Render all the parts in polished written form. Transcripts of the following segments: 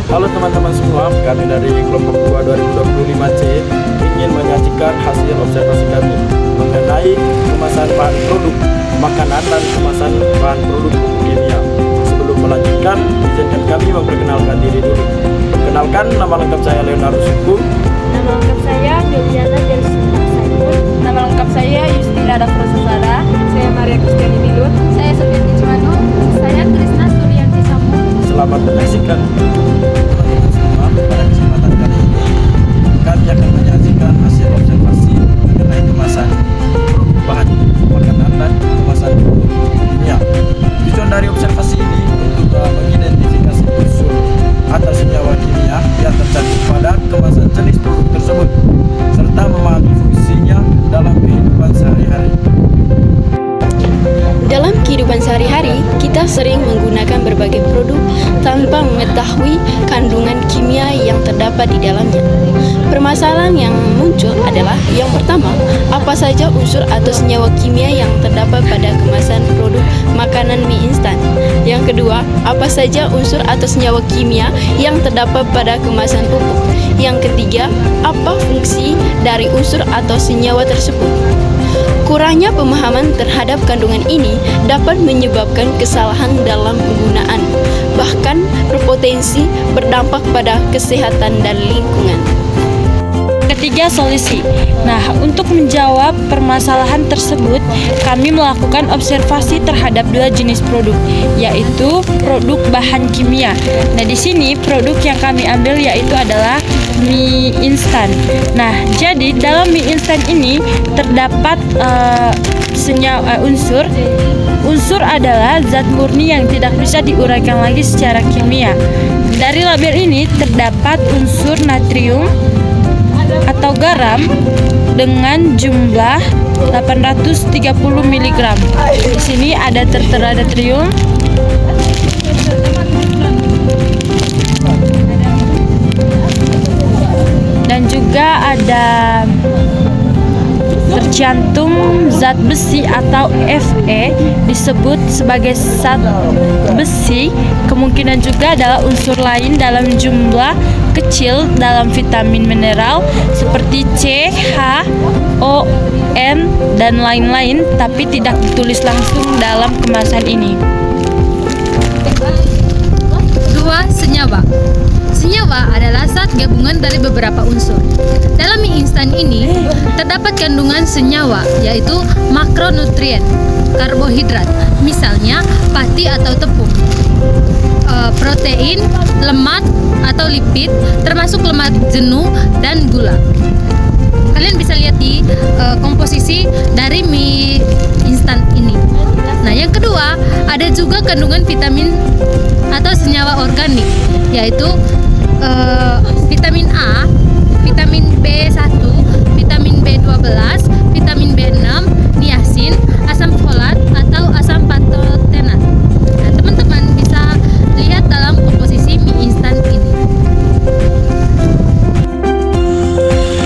Halo teman-teman semua, kami dari kelompok 2 2025C ingin menyajikan hasil observasi kami mengenai kemasan bahan produk makanan dan kemasan bahan produk pupuk kimia. Sebelum melanjutkan, izinkan kami memperkenalkan diri dulu. Perkenalkan, nama lengkap saya Leonardo Suku. Nama lengkap saya Juliana Jelsina Saiful. Nama lengkap saya Justina Dafrosasada. Saya Maria Kristiani Milut. Saya Sophia Cismanu. Saya Trisna Suryanti Samu. Selamat menyaksikan teman-teman semua. Pada kesempatan kali ini kami akan menyajikan hasil observasi mengenai kemasan produk bahan makanan dan kemasan produk kimia. Tujuan dari observasi ini untuk mengidentifikasi unsur atau senyawa kimia yang tercantum pada kemasan jenis produk tersebut serta memahami fungsinya dalam kehidupan sehari-hari. Dalam kehidupan sehari-hari, kita sering menggunakan berbagai produk tanpa mengetahui kandungan kimia yang terdapat di dalamnya. Permasalahan yang muncul adalah yang pertama, apa saja unsur atau senyawa kimia yang terdapat pada kemasan produk makanan mie instan. Yang kedua, apa saja unsur atau senyawa kimia yang terdapat pada kemasan pupuk. Yang ketiga, apa fungsi dari unsur atau senyawa tersebut. Kurangnya pemahaman terhadap kandungan ini dapat menyebabkan kesalahan dalam penggunaan, bahkan berpotensi berdampak pada kesehatan dan lingkungan. Ketiga, solusi. Nah, untuk menjawab permasalahan tersebut, kami melakukan observasi terhadap dua jenis produk, yaitu produk bahan kimia. Nah, di sini produk yang kami ambil yaitu adalah mie instan. Nah, jadi dalam mie instan ini terdapat senyawa unsur adalah zat murni yang tidak bisa diuraikan lagi secara kimia. Dari label ini terdapat unsur natrium atau garam dengan jumlah 830 mg. Di sini ada tertera natrium, dan juga ada tercantum zat besi atau Fe disebut sebagai zat besi. Kemungkinan juga adalah unsur lain dalam jumlah kecil dalam vitamin mineral seperti C, H, O, N, dan lain-lain, tapi tidak ditulis langsung dalam kemasan ini. 2. Senyawa. Senyawa adalah zat gabungan dari beberapa unsur. Dalam mie instan ini terdapat kandungan senyawa, yaitu makronutrien, karbohidrat, misalnya pati atau tepung, protein, lemak atau lipid, termasuk lemak jenuh dan gula. Kalian bisa lihat di komposisi dari mie instan ini. Nah, yang kedua, ada juga kandungan vitamin atau senyawa organik, yaitu vitamin A, vitamin B1, vitamin B12, vitamin B6, niacin, asam folat atau asam pantotenat. Nah, teman-teman bisa lihat dalam komposisi mie instan ini.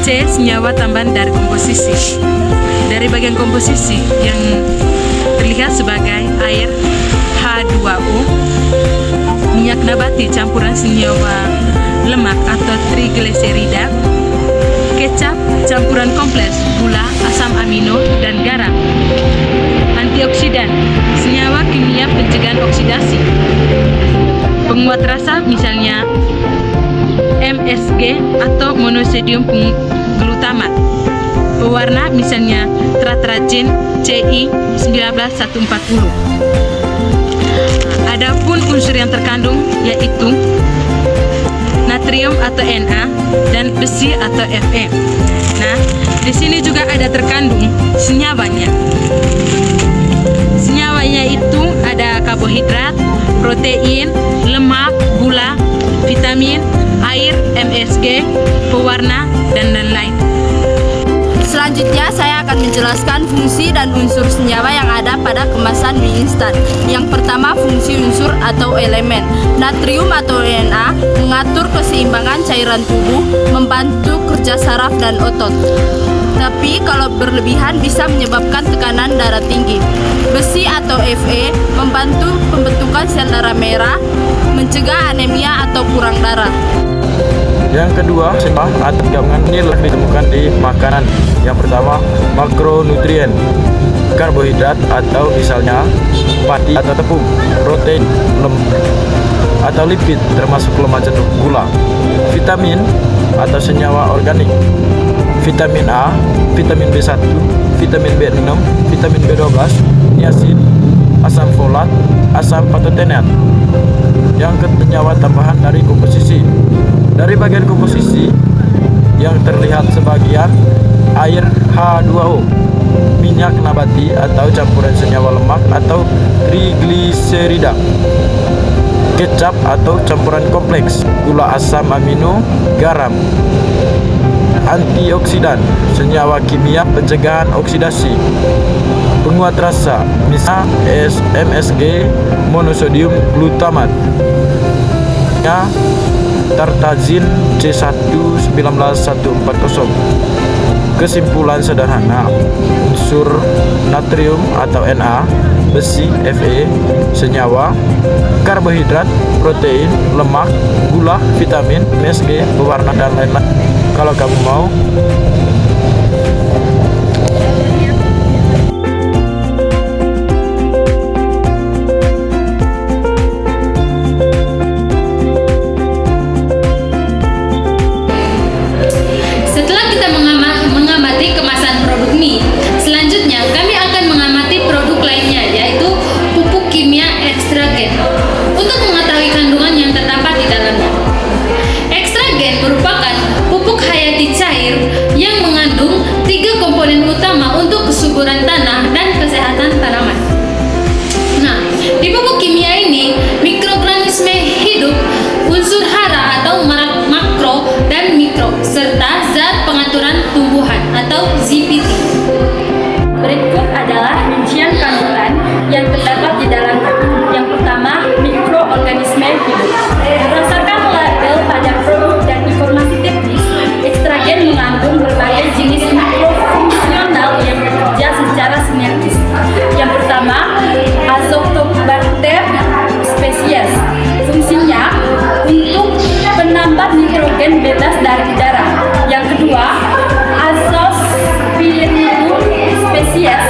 C. Senyawa tambahan dari komposisi. Dari bagian komposisi yang terlihat sebagai air, H2O, minyak nabati campuran senyawa lemak atau trigliserida, kecap campuran kompleks gula, asam amino, dan garam. Antioksidan, senyawa kimia pencegahan oksidasi. Penguat rasa misalnya MSG atau monosodium glutamat. Pewarna misalnya tetratrajen CI 19140. Adapun unsur yang terkandung yaitu natrium atau Na dan besi atau Fe. Nah, di sini juga ada terkandung senyawanya. Senyawanya itu ada karbohidrat, protein, lemak, gula, vitamin, air, MSG, pewarna, dan lain-lain. Selanjutnya saya akan menjelaskan fungsi dan unsur senyawa yang ada pada kemasan mie instan. Yang pertama, fungsi unsur atau elemen. Natrium atau Na mengatur keseimbangan cairan tubuh, membantu kerja saraf dan otot. tapi kalau berlebihan bisa menyebabkan tekanan darah tinggi. Besi atau Fe membantu pembentukan sel darah merah, mencegah anemia atau kurang darah. Yang kedua, senyawa atau gabungan ini ditemukan di makanan. Yang pertama, makronutrien, karbohidrat atau misalnya padi atau tepung, protein, lemak atau lipid termasuk lemak jenuh, gula, vitamin atau senyawa organik, vitamin A, vitamin B1, vitamin B6, vitamin B12, niacin, asam folat, asam patotenat. Yang senyawa tambahan dari komposisi. Dari bagian komposisi yang terlihat sebagian air H2O, minyak nabati atau campuran senyawa lemak atau trigliserida, kecap atau campuran kompleks, gula asam amino, garam, antioksidan, senyawa kimia pencegahan oksidasi, penguat rasa, misalnya MSG, monosodium glutamat, tartazin C1 19140. Kesimpulan sederhana, unsur natrium atau Na, besi Fe, senyawa, karbohidrat, protein, lemak, gula, vitamin, MSG, pewarna dan lain-lain. Kalau kamu mau, kemasan produk mie. Selanjutnya kami akan mengamati produk lainnya, yaitu pupuk kimia ekstragen, untuk mengetahui kandungan yang terdapat di dalamnya. Ekstragen merupakan pupuk hayati cair yang mengandung 3 komponen utama untuk kesuburan tanah dan kesehatan tanaman. Nah, di pupuk kimia ini mikroorganisme hidup, unsur hara atau makro dan mikro, serta zat pengaturan tumbuhan atau ZPT. Berikut adalah rincian kandungan yang terdapat di dalamnya. Yang pertama, mikroorganisme hidup. Berdasarkan label pada produk dan informasi teknis, ekstragen mengandung berbagai jenis mikrofungsional yang bekerja secara sinergis. Yang pertama, Azotobacter species. Fungsinya untuk penambah nitrogen bebas dari udara. Yang kedua, Azospirillum species.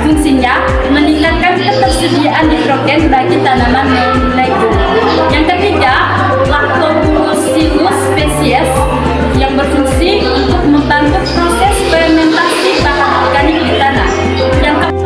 Fungsinya meningkatkan ketersediaan nitrogen bagi tanaman legume. Yang ketiga, Lactobacillus species yang berfungsi untuk membantu proses fermentasi bahan organik di tanah. Yang keempat,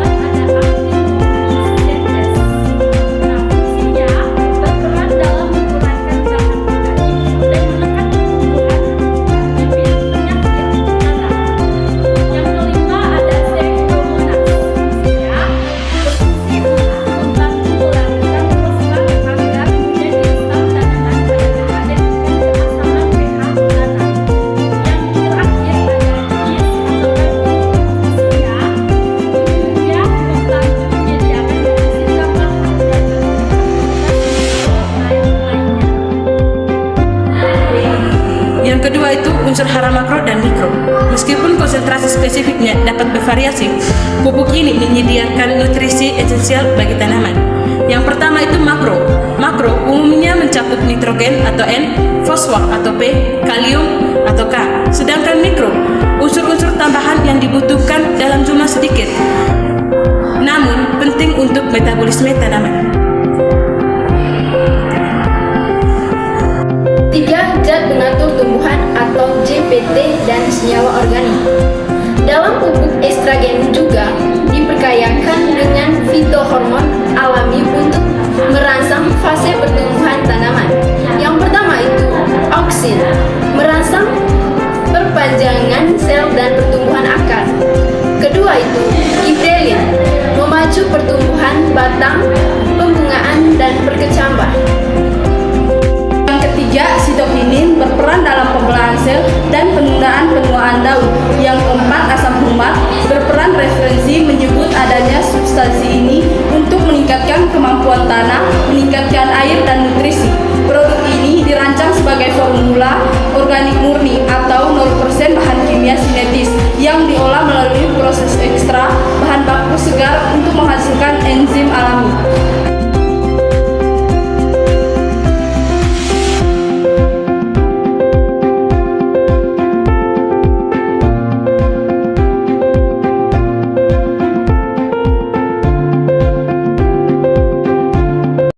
unsur hara makro dan mikro. Meskipun konsentrasi spesifiknya dapat bervariasi, pupuk ini menyediakan nutrisi esensial bagi tanaman. Yang pertama itu makro. Makro umumnya mencakup nitrogen atau N, fosfor atau P, kalium atau K. Sedangkan mikro, unsur-unsur tambahan yang dibutuhkan dalam jumlah sedikit, namun penting untuk metabolisme tanaman. 3. Zat pengatur tumbuhan atau ZPT dan senyawa organik. Dalam pupuk ekstragen juga diperkayakan dengan fitohormon alami untuk merangsang fase pertumbuhan tanaman. Yang pertama itu auksin, merangsang perpanjangan sel dan pertumbuhan akar. Kedua itu gibberellin, memacu pertumbuhan batang, pembungaan dan berkecambah. Ketiga, sitokinin berperan dalam pembelahan sel dan penundaan penuaan daun. Yang keempat, asam humat berperan referensi menyebut adanya substansi ini untuk meningkatkan kemampuan tanah, meningkatkan air dan nutrisi. Produk ini dirancang sebagai formula organik murni atau 0% bahan kimia sintetis yang yang diolah melalui proses ekstra bahan baku segar untuk menghasilkan enzim alami.